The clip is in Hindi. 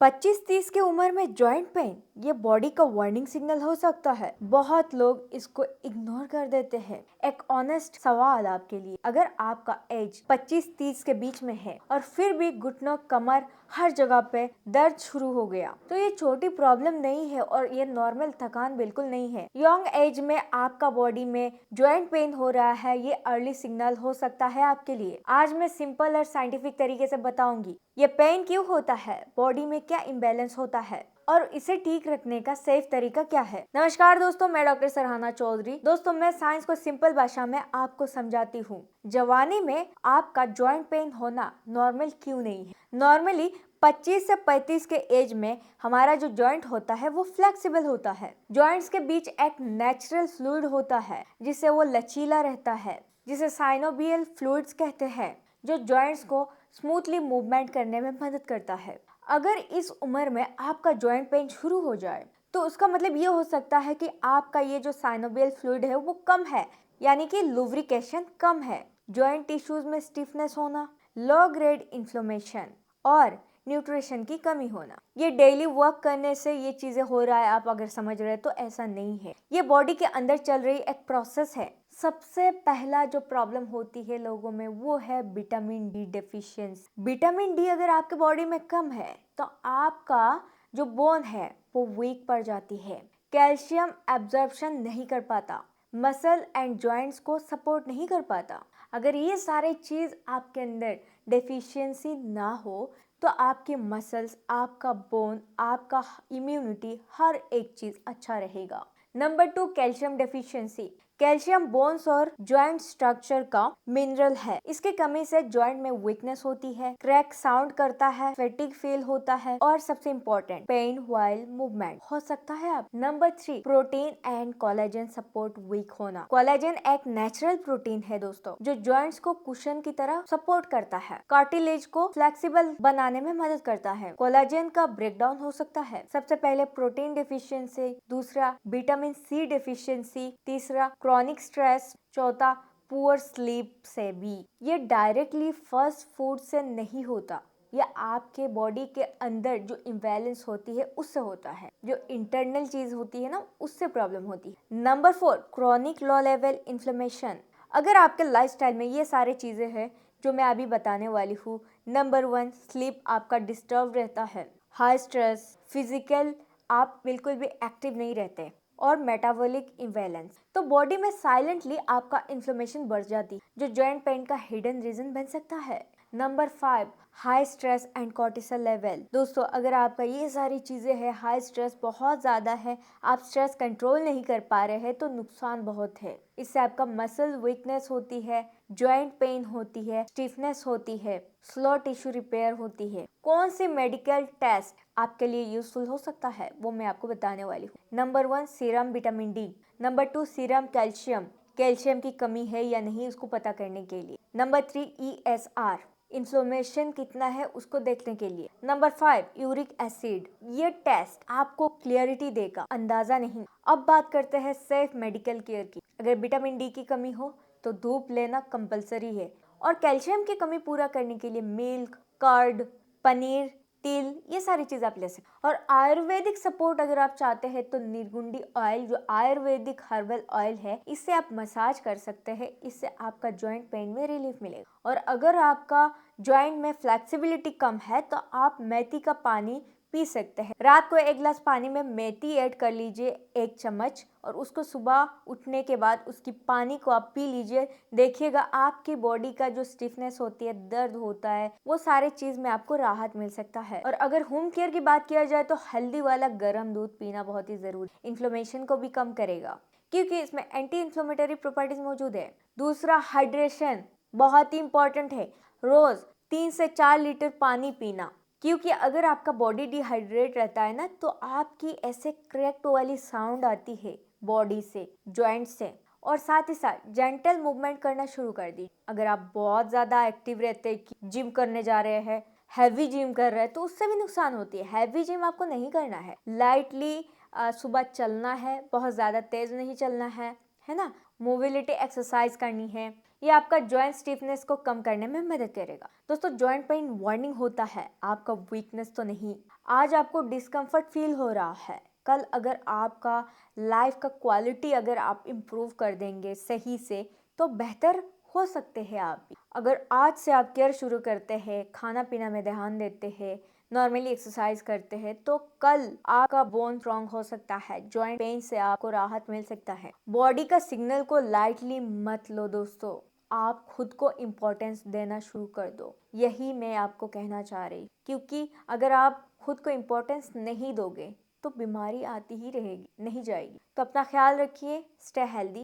25-30 की उम्र में जॉइंट पेन ये बॉडी का वार्निंग सिग्नल हो सकता है। बहुत लोग इसको इग्नोर कर देते हैं। एक ऑनेस्ट सवाल आपके लिए, अगर आपका एज 25-30 के बीच में है और फिर भी घुटनों, कमर, हर जगह पे दर्द शुरू हो गया, तो ये छोटी प्रॉब्लम नहीं है और ये नॉर्मल थकान बिल्कुल नहीं है। यंग एज में आपका बॉडी में जॉइंट पेन हो रहा है, ये अर्ली सिग्नल हो सकता है आपके लिए। आज मैं सिंपल और साइंटिफिक तरीके से बताऊंगी ये पेन क्यों होता है, बॉडी में क्या इम्बैलेंस होता है और इसे ठीक रखने का सेफ तरीका क्या है। नमस्कार दोस्तों, मैं डॉक्टर सरहाना चौधरी। दोस्तों, मैं साइंस को सिंपल भाषा में आपको समझाती हूँ। जवानी में आपका जॉइंट पेन होना नॉर्मल क्यों नहीं है। नॉर्मली 25 से 35 के एज में हमारा जो जॉइंट होता है वो फ्लेक्सिबल होता है। जॉइंट्स के बीच एक नेचुरल फ्लूइड होता है जिससे वो लचीला रहता है, जिसे साइनोवियल फ्लूइड्स कहते हैं, जो जॉइंट्स को स्मूथली मूवमेंट करने में मदद करता है। अगर इस उम्र में आपका जॉइंट पेन शुरू हो जाए तो उसका मतलब ये हो सकता है कि आपका ये जो साइनोवियल फ्लूइड है वो कम है, यानी कि लुब्रिकेशन कम है। जॉइंट टिश्यूज में स्टिफनेस होना, लो ग्रेड इन्फ्लेमेशन और न्यूट्रिशन की कमी होना। ये डेली वर्क करने से ये चीजें हो रहा है, आप अगर समझ रहे हैं तो ऐसा नहीं है। ये बॉडी के अंदर चल रही एक प्रोसेस है। सबसे पहला जो प्रॉब्लम होती है लोगों में वो है vitamin D deficiency. Vitamin D अगर आपके बॉडी में कम है तो आपका जो बोन है वो वीक पड़ जाती है, कैल्शियम एब्जॉर्प्शन नहीं कर पाता, मसल एंड जॉइंट्स को सपोर्ट नहीं कर पाता। अगर ये सारे चीज आपके अंदर डेफिशिएंसी ना हो तो आपके मसल्स, आपका बोन, आपका इम्यूनिटी, हर एक चीज अच्छा रहेगा। Number 2, calcium deficiency. Calcium bones और जॉइंट स्ट्रक्चर का मिनरल है। इसकी कमी से जॉइंट में वीकनेस होती है, क्रैक साउंड करता है, फैटिग फील होता है और सबसे इम्पोर्टेंट पेन व्हाइल मूवमेंट हो सकता है आप। Number 3, protein and collagen support weak होना। कोलेजन एक नेचुरल प्रोटीन है दोस्तों, जो जॉइंट्स को कुशन की तरह सपोर्ट करता है, कार्टिलेज को फ्लेक्सिबल बनाने में मदद करता है। कोलेजन का ब्रेकडाउन हो सकता है। सबसे पहले प्रोटीन डेफिशिएंसी, दूसरा विटामिन सी डेफिशिएंसी, तीसरा क्रॉनिक स्ट्रेस, चौथा पुअर स्लीप से भी। ये डायरेक्टली फास्ट फूड से नहीं होता, ये आपके बॉडी के अंदर जो इम्बैलेंस होती है उससे होता है, जो इंटरनल चीज होती है ना, उससे प्रॉब्लम होती है। Number 4, chronic low level inflammation. अगर आपके लाइफस्टाइल में ये सारी चीजें हैं जो मैं अभी बताने वाली हूँ। नंबर 1, स्लीप आपका डिस्टर्ब रहता है, हाई स्ट्रेस, फिजिकल आप बिल्कुल भी एक्टिव नहीं रहते और मेटाबॉलिक इम्बैलेंस, तो बॉडी में साइलेंटली आपका इन्फ्लेमेशन बढ़ जाती, जो जॉइंट पेन का हिडन रीजन बन सकता है। Number 5, high stress and cortisol level. दोस्तों, अगर आपका ये सारी चीजें हैं, हाई स्ट्रेस बहुत ज्यादा है, आप स्ट्रेस कंट्रोल नहीं कर पा रहे हैं, तो नुकसान बहुत है। इससे आपका मसल वीकनेस होती है, जॉइंट पेन होती है, स्टिफनेस होती है, स्लो टिश्यू रिपेयर होती है। कौन सी मेडिकल टेस्ट आपके लिए यूजफुल हो सकता है वो मैं आपको बताने वाली हूँ। Number 1, serum vitamin D. Number 2, serum calcium, calcium की कमी है या नहीं उसको पता करने के लिए। नंबर 3, ESR, इन्फ्लेमेशन कितना है उसको देखने के लिए। Number 5, uric acid. ये टेस्ट आपको क्लियरिटी देगा, अंदाजा नहीं। अब बात करते हैं सेफ मेडिकल केयर की। अगर विटामिन डी की कमी हो तो धूप लेना कंपलसरी है, और कैल्शियम की कमी पूरा करने के लिए मिल्क, कर्ड, पनीर, तिल, ये सारी चीज आप ले सकते। और आयुर्वेदिक सपोर्ट अगर आप चाहते हैं तो निर्गुंडी ऑयल, जो आयुर्वेदिक हर्बल ऑयल है, इससे आप मसाज कर सकते हैं। इससे आपका जॉइंट पेन में रिलीफ मिलेगा। और अगर आपका जॉइंट में फ्लेक्सिबिलिटी कम है तो आप मेथी का पानी पी सकते हैं। रात को 1 गिलास पानी में मेथी ऐड कर लीजिए, 1 चम्मच, और उसको सुबह उठने के बाद उसकी पानी को आप पी लीजिए। देखिएगा आपकी बॉडी का जो स्टिफनेस होती है, दर्द होता है, वो सारे चीज में आपको राहत मिल सकता है। और अगर होम केयर की बात किया जाए तो हल्दी वाला गर्म दूध पीना बहुत ही जरूरी, इन्फ्लेमेशन को भी कम करेगा क्योंकि इसमें एंटी इन्फ्लेमेटरी प्रॉपर्टीज मौजूद है। दूसरा, हाइड्रेशन बहुत ही इंपॉर्टेंट है। रोज 3 से 4 लीटर पानी पीना, क्योंकि अगर आपका बॉडी डिहाइड्रेट रहता है ना तो आपकी ऐसे क्रैक्ट वाली साउंड आती है बॉडी से, जॉइंट से। और साथ ही साथ जेंटल मूवमेंट करना शुरू कर दी। अगर आप बहुत ज्यादा एक्टिव रहते हैं, जिम करने जा रहे हैं, हैवी जिम कर रहे हैं, तो उससे भी नुकसान होती है। हैवी जिम आपको नहीं करना है, लाइटली सुबह चलना है, बहुत ज्यादा तेज नहीं चलना है ना। मोबिलिटी एक्सरसाइज करनी है, ये आपका जॉइंट स्टिफनेस को कम करने में मदद करेगा। दोस्तों, जॉइंट पेन वार्निंग होता है, आपका वीकनेस तो नहीं। आज आपको डिस्कम्फर्ट फील हो रहा है, कल अगर आपका लाइफ का क्वालिटी अगर आप इम्प्रूव कर देंगे सही से तो बेहतर हो सकते हैं आप भी। अगर आज से आप केयर शुरू करते हैं, खाना पीना में ध्यान देते हैं, नॉर्मली एक्सरसाइज करते हैं, तो कल आपका बोन स्ट्रॉन्ग हो सकता है, जॉइंट पेन से आपको राहत मिल सकता है। बॉडी का सिग्नल को लाइटली मत लो दोस्तों, आप खुद को इम्पोर्टेंस देना शुरू कर दो। यही मैं आपको कहना चाह रही, क्योंकि अगर आप खुद को इम्पोर्टेंस नहीं दोगे तो बीमारी आती ही रहेगी, नहीं जाएगी। तो अपना ख्याल रखिए, स्टे हेल्दी।